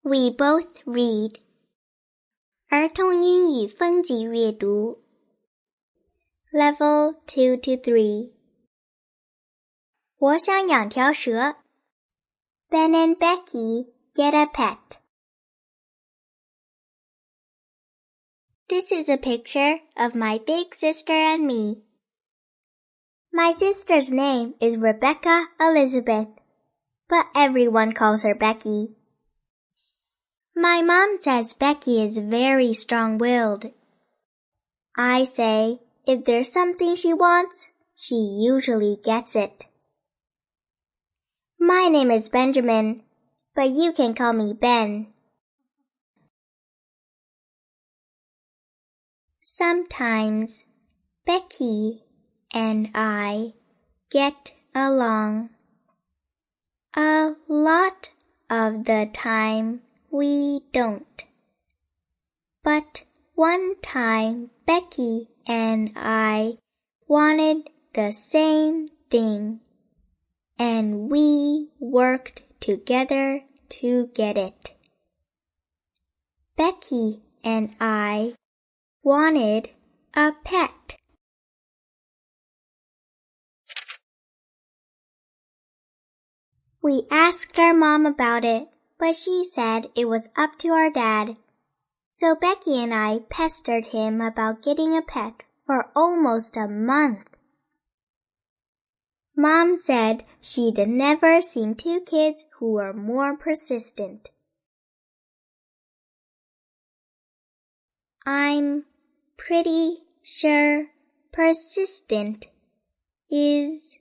We both read. 儿童英语分级阅读 Level 2 to 3. 我想养条蛇 Ben and Becky get a pet. This is a picture of my big sister and me. My sister's name is Rebecca Elizabeth, but everyone calls her Becky. My mom says Becky is very strong-willed. I say if there's something she wants, she usually gets it. My name is Benjamin, but you can call me Ben. Sometimes Becky and I get along. A lot of the time we don't. But one time Becky and I wanted the same thing, and we worked together to get it. Becky and I wanted a pet. We asked our mom about it, but she said it was up to our dad. So Becky and I pestered him about getting a pet for almost a month. Mom said she'd never seen two kids who were more persistent. I'm pretty sure persistent is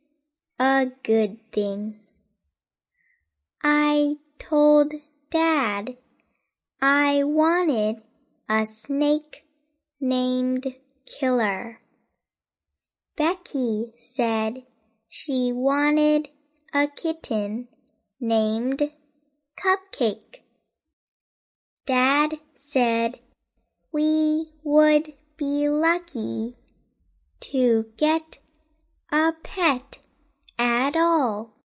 a good thing. I told Dad I wanted a snake named Killer. Becky said she wanted a kitten named Cupcake. Dad said we would be lucky to get a pet at all.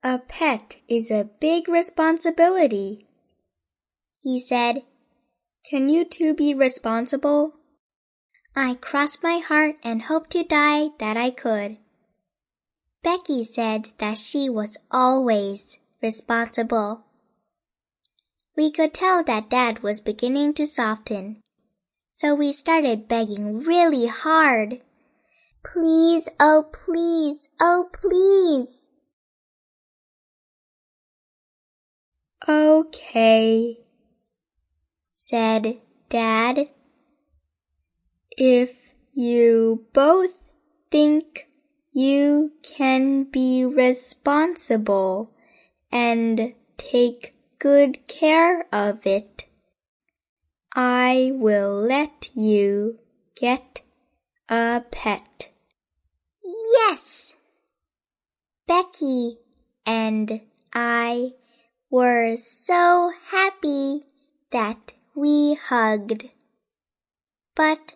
A pet is a big responsibility, he said. Can you two be responsible? I crossed my heart and hoped to die that I could. Becky said that she was always responsible. We could tell that Dad was beginning to soften, so we started begging really hard. Please, oh please, oh please. Okay, said Dad. If you both think you can be responsible and take good care of it, I will let you get a pet. Yes! Becky and I were so happy that we hugged. But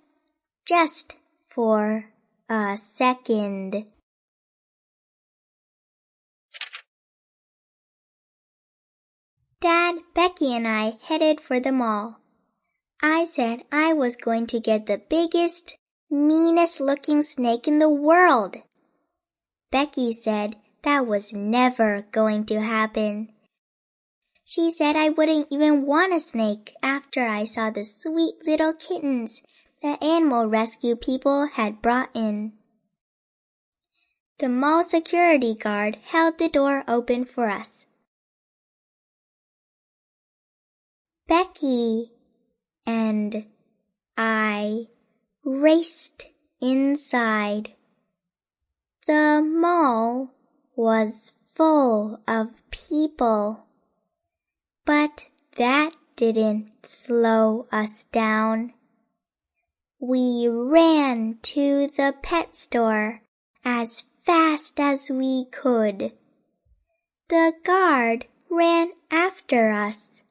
just for a second. Dad, Becky, and I headed for the mall. I said I was going to get the biggest, meanest-looking snake in the world. Becky said that was never going to happen. She said I wouldn't even want a snake after I saw the sweet little kittens the animal rescue people had brought in. The mall security guard held the door open for us. Becky and I raced inside. The mall was full of people. But that didn't slow us down. We ran to the pet store as fast as we could. The guard ran after us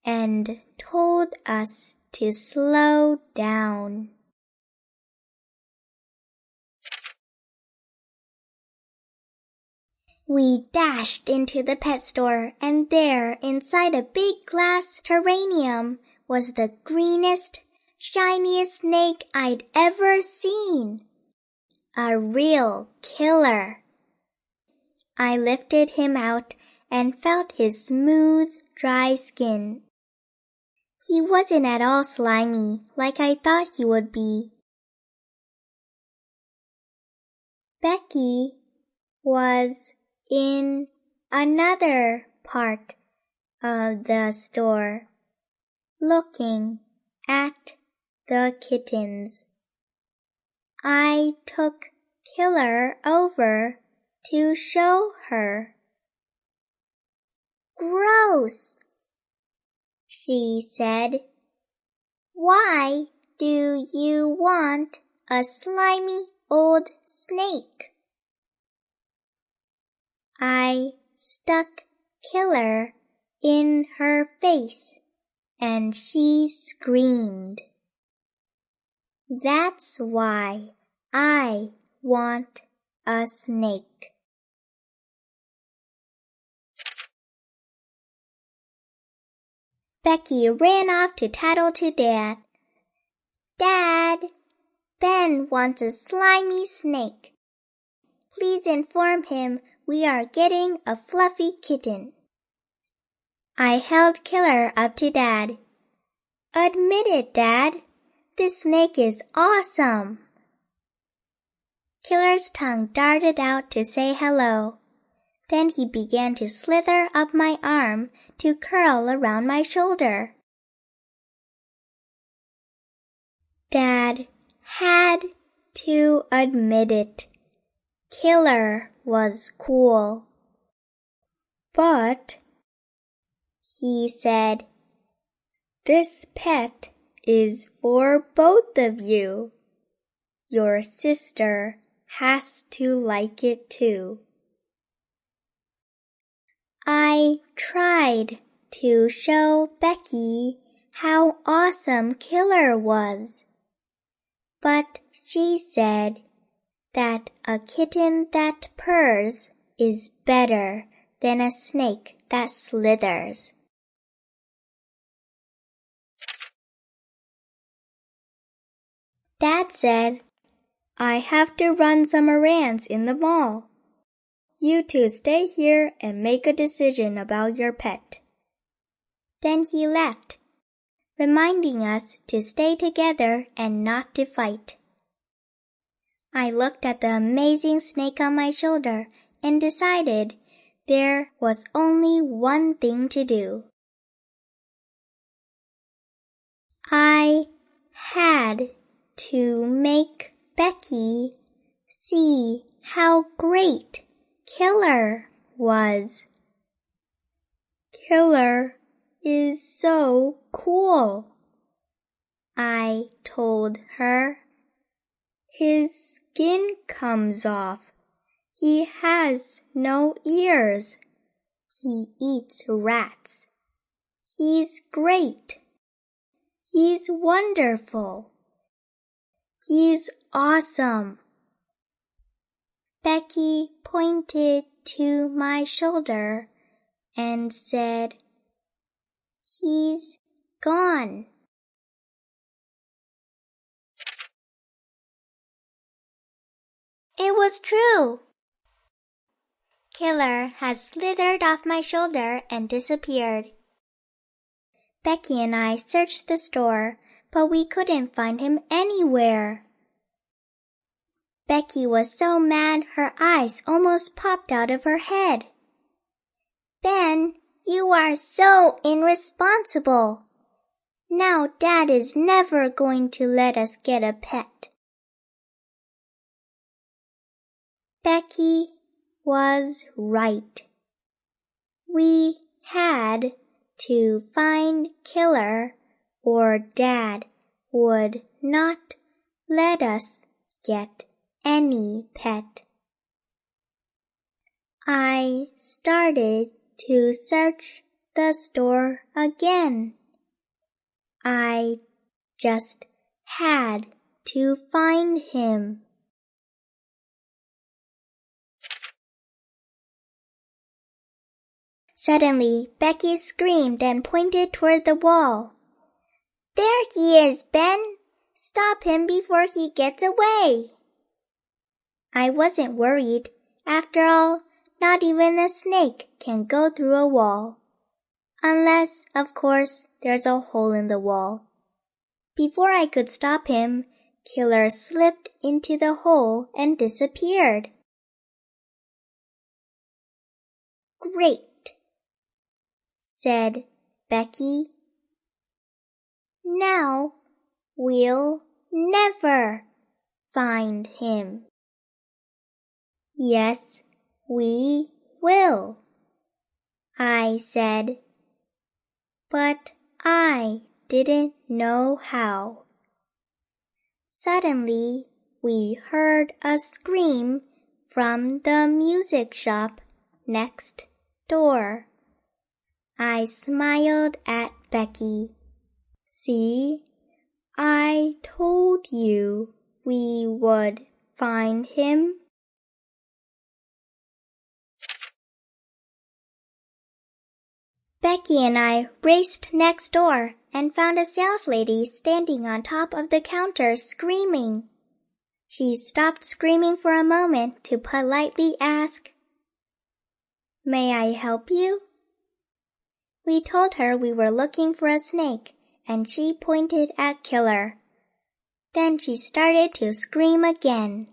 and told us to slow down. We dashed into the pet store, and there, inside a big glass terrarium, was the greenest, shiniest snake I'd ever seen. A real killer. I lifted him out and felt his smooth, dry skin. He wasn't at all slimy like I thought he would be. Becky was in another part of the store, looking at the kittens. I took Killer over to show her. "Gross," she said. "Why do you want a slimy old snake?" I stuck Killer in her face, and she screamed. That's why I want a snake. Becky ran off to tattle to Dad. "Dad, Ben wants a slimy snake. Please inform him we are getting a fluffy kitten." I held Killer up to Dad. "Admit it, Dad. This snake is awesome." Killer's tongue darted out to say hello. Then he began to slither up my arm to curl around my shoulder. Dad had to admit it. Killer was cool. "But," he said, "this pet is for both of you. Your sister has to like it too." I tried to show Becky how awesome Killer was, but she said that a kitten that purrs is better than a snake that slithers. Dad said, "I have to run some errands in the mall. You two stay here and make a decision about your pet." Then he left, reminding us to stay together and not to fight. I looked at the amazing snake on my shoulder and decided there was only one thing to do. I had to make Becky see how great Killer was. "Killer is so cool," I told her. "His skin comes off. He has no ears. He eats rats. He's great. He's wonderful. He's awesome." Becky pointed to my shoulder and said, "He's gone." It was true. Killer had slithered off my shoulder and disappeared. Becky and I searched the store, but we couldn't find him anywhere. Becky was so mad her eyes almost popped out of her head. "Ben, you are so irresponsible. Now Dad is never going to let us get a pet." Becky was right. We had to find Killer, or Dad would not let us get any pet. I started to search the store again. I just had to find him. Suddenly, Becky screamed and pointed toward the wall. "There he is, Ben! Stop him before he gets away!" I wasn't worried. After all, not even a snake can go through a wall. Unless, of course, there's a hole in the wall. Before I could stop him, Killer slipped into the hole and disappeared. "Great," said Becky. "Now we'll never find him." "Yes, we will," I said. But I didn't know how. Suddenly, we heard a scream from the music shop next door. I smiled at Becky. "See, I told you we would find him." Becky and I raced next door and found a saleslady standing on top of the counter screaming. She stopped screaming for a moment to politely ask, "May I help you?" We told her we were looking for a snake, and she pointed at Killer. Then she started to scream again.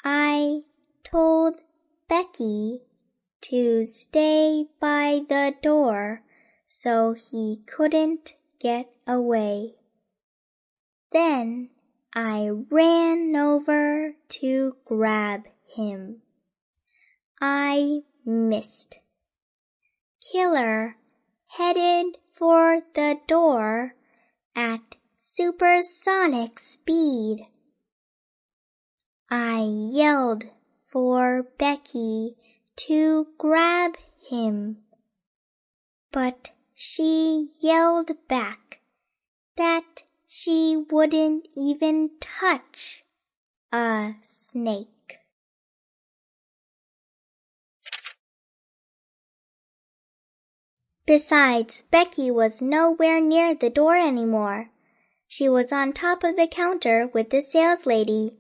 I told Becky to stay by the door so he couldn't get away. Then I ran over to grab him. I missed. Killer headed for the door at supersonic speed. I yelled for Becky to grab him, but she yelled back that she wouldn't even touch a snake. Besides, Becky was nowhere near the door anymore. She was on top of the counter with the saleslady,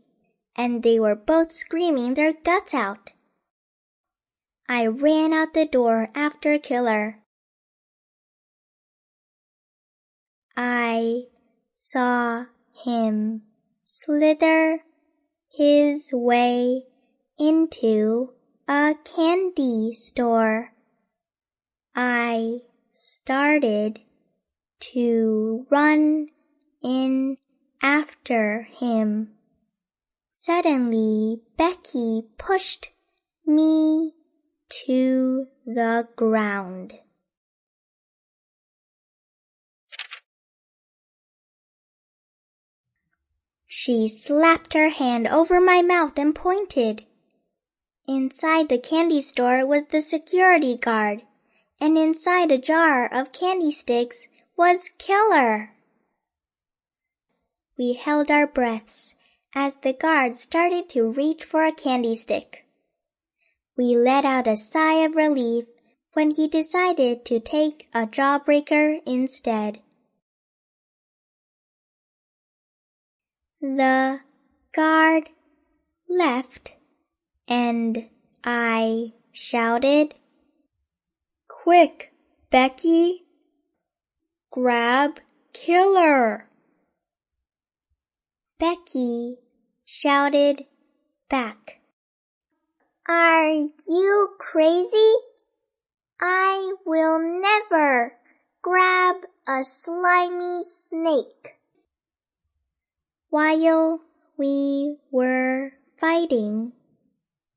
and they were both screaming their guts out. I ran out the door after Killer. I saw him slither his way into a candy store. I started to run in after him. Suddenly, Becky pushed me to the ground. She slapped her hand over my mouth and pointed. Inside the candy store was the security guard, and inside a jar of candy sticks was Killer. We held our breaths as the guard started to reach for a candy stick. We let out a sigh of relief when he decided to take a jawbreaker instead. The guard left, and I shouted, "Quick, Becky! Grab Killer!" Becky shouted back, "Are you crazy? I will never grab a slimy snake." While we were fighting,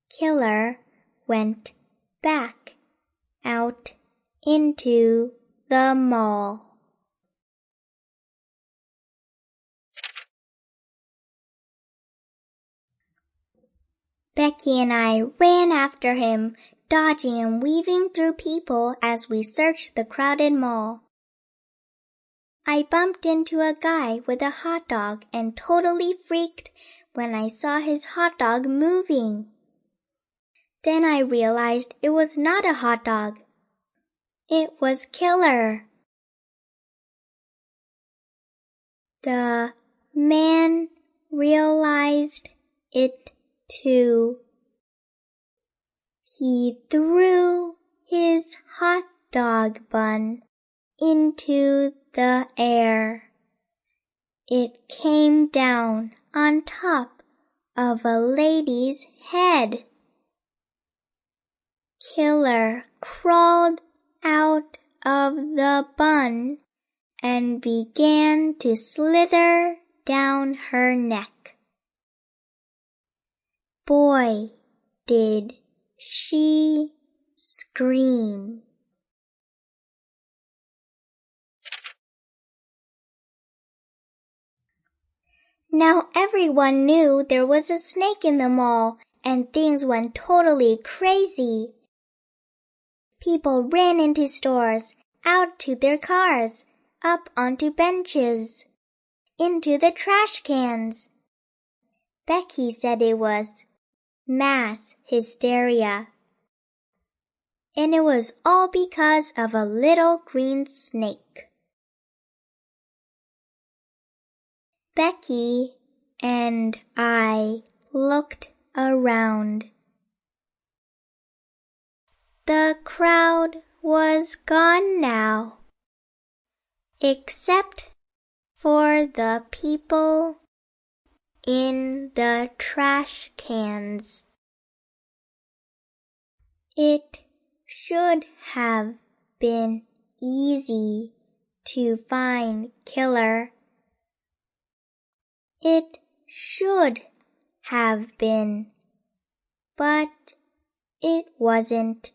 Killer went back out into the mall. Becky and I ran after him, dodging and weaving through people as we searched the crowded mall. I bumped into a guy with a hot dog and totally freaked when I saw his hot dog moving. Then I realized it was not a hot dog. It was Killer. The man realized it too. He threw his hot dog bun into the air. It came down on top of a lady's head. Killer crawled out of the bun and began to slither down her neck. Boy, did she scream. Now everyone knew there was a snake in the mall, and things went totally crazy. People ran into stores, out to their cars, up onto benches, into the trash cans. Becky said it was mass hysteria. And it was all because of a little green snake. Becky and I looked around. The crowd was gone now, except for the people in the trash cans. It should have been easy to find Killer. It should have been, but it wasn't.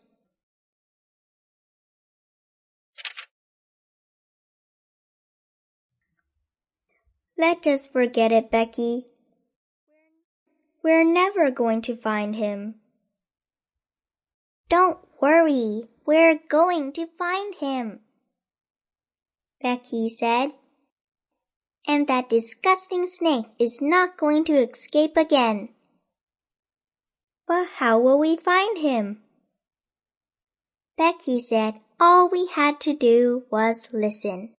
Let's just forget it, Becky. We're never going to find him. Don't worry, we're going to find him, Becky said. And that disgusting snake is not going to escape again. But how will we find him? Becky said all we had to do was listen.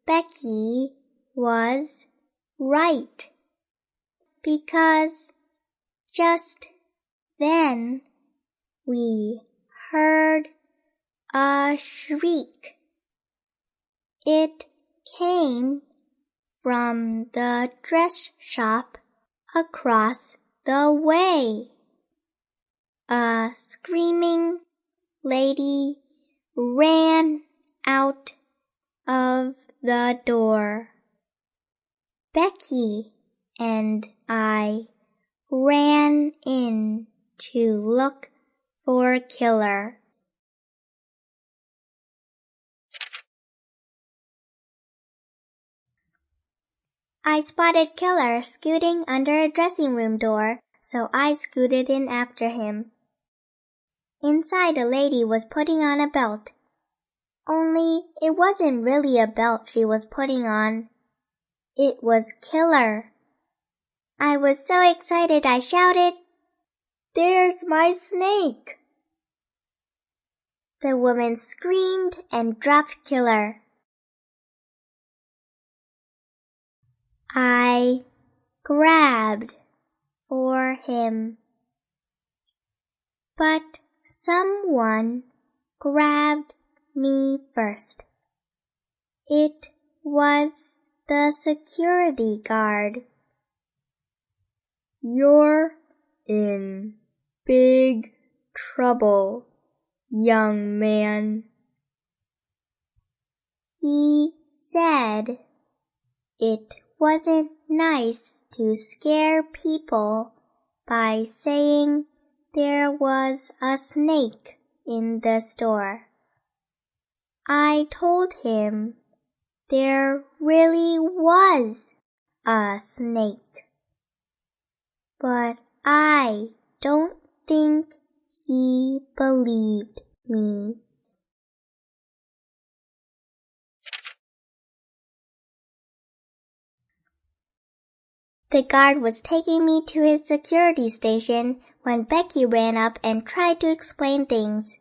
Becky was right, because just then we heard a shriek. It came from the dress shop across the way. A screaming lady ran out of the door. Becky and I ran in to look for Killer. I spotted Killer scooting under a dressing room door, so I scooted in after him. Inside, a lady was putting on a belt. Only it wasn't really a belt she was putting on. It was Killer. I was so excited I shouted, "There's my snake!" The woman screamed and dropped Killer. I grabbed for him, but someone grabbed me first. It was the security guard. "You're in big trouble, young man," he said. It wasn't nice to scare people by saying there was a snake in the store. I told him there really was a snake, but I don't think he believed me. The guard was taking me to his security station when Becky ran up and tried to explain things.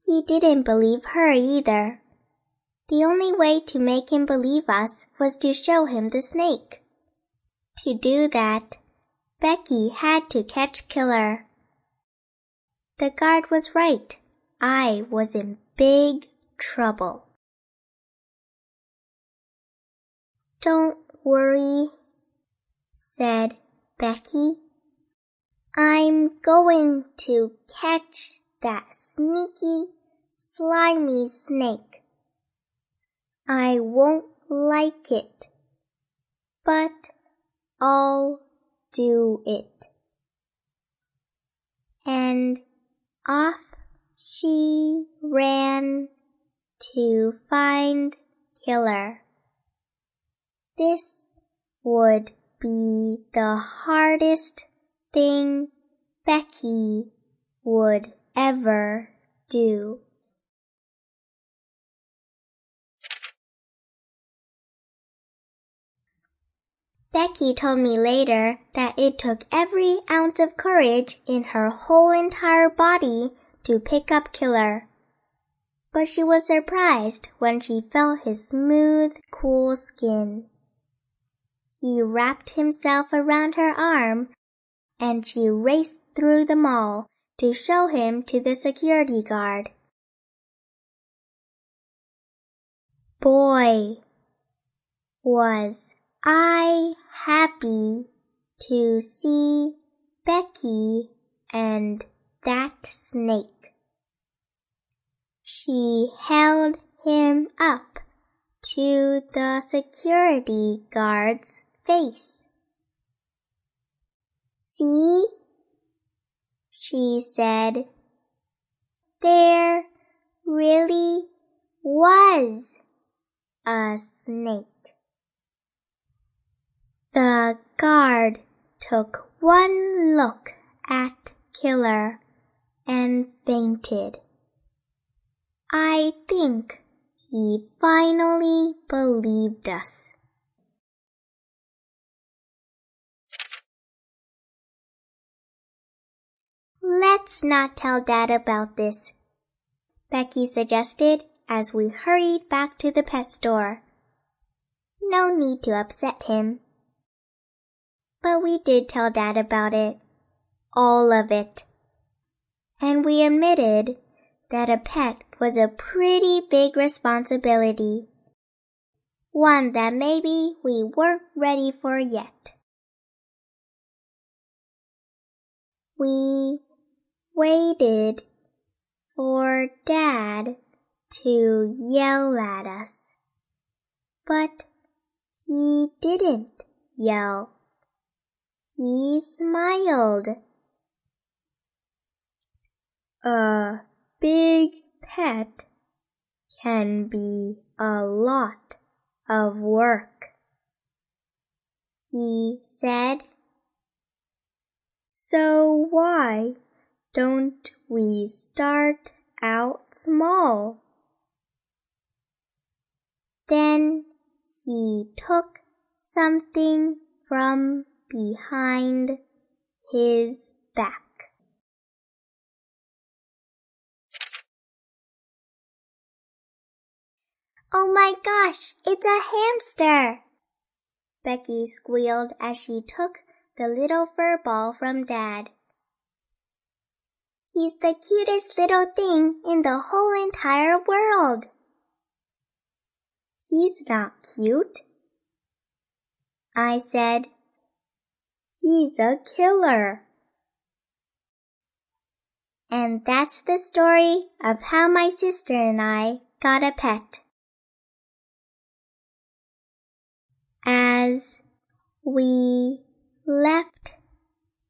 He didn't believe her either. The only way to make him believe us was to show him the snake. To do that, Becky had to catch Killer. The guard was right. I was in big trouble. "Don't worry," said Becky. "I'm going to catch that sneaky, slimy snake. I won't like it, but I'll do it." And off she ran to find Killer. This would be the hardest thing Becky would ever do. Becky told me later that it took every ounce of courage in her whole entire body to pick up Killer. But she was surprised when she felt his smooth, cool skin. He wrapped himself around her arm, and she raced through the mall to show him to the security guard. Boy, was I happy to see Becky and that snake. She held him up to the security guard's face. "See?" she said. "There really was a snake." The guard took one look at Killer and fainted. I think he finally believed us. "Let's not tell Dad about this," Becky suggested as we hurried back to the pet store. No need to upset him. But we did tell Dad about it. All of it. And we admitted that a pet was a pretty big responsibility. One that maybe we weren't ready for yet. We waited for Dad to yell at us. But he didn't yell. He smiled. A big pet can be a lot of work, he said. So why don't we start out small? Then he took something from behind his back. "Oh my gosh, it's a hamster!" Becky squealed as she took the little fur ball from Dad. "He's the cutest little thing in the whole entire world." "He's not cute," I said. "He's a killer." And that's the story of how my sister and I got a pet. As we left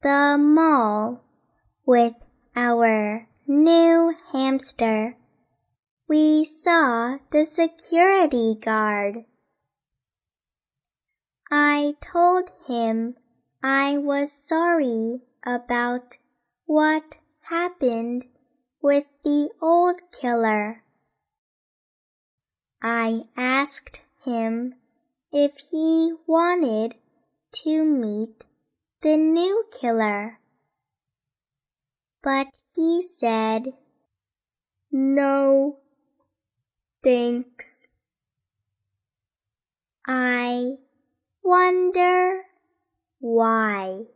the mall with our new hamster, we saw the security guard. I told him I was sorry about what happened with the old killer. I asked him if he wanted to meet the new killer. But he said, "No, thanks." I wonder why.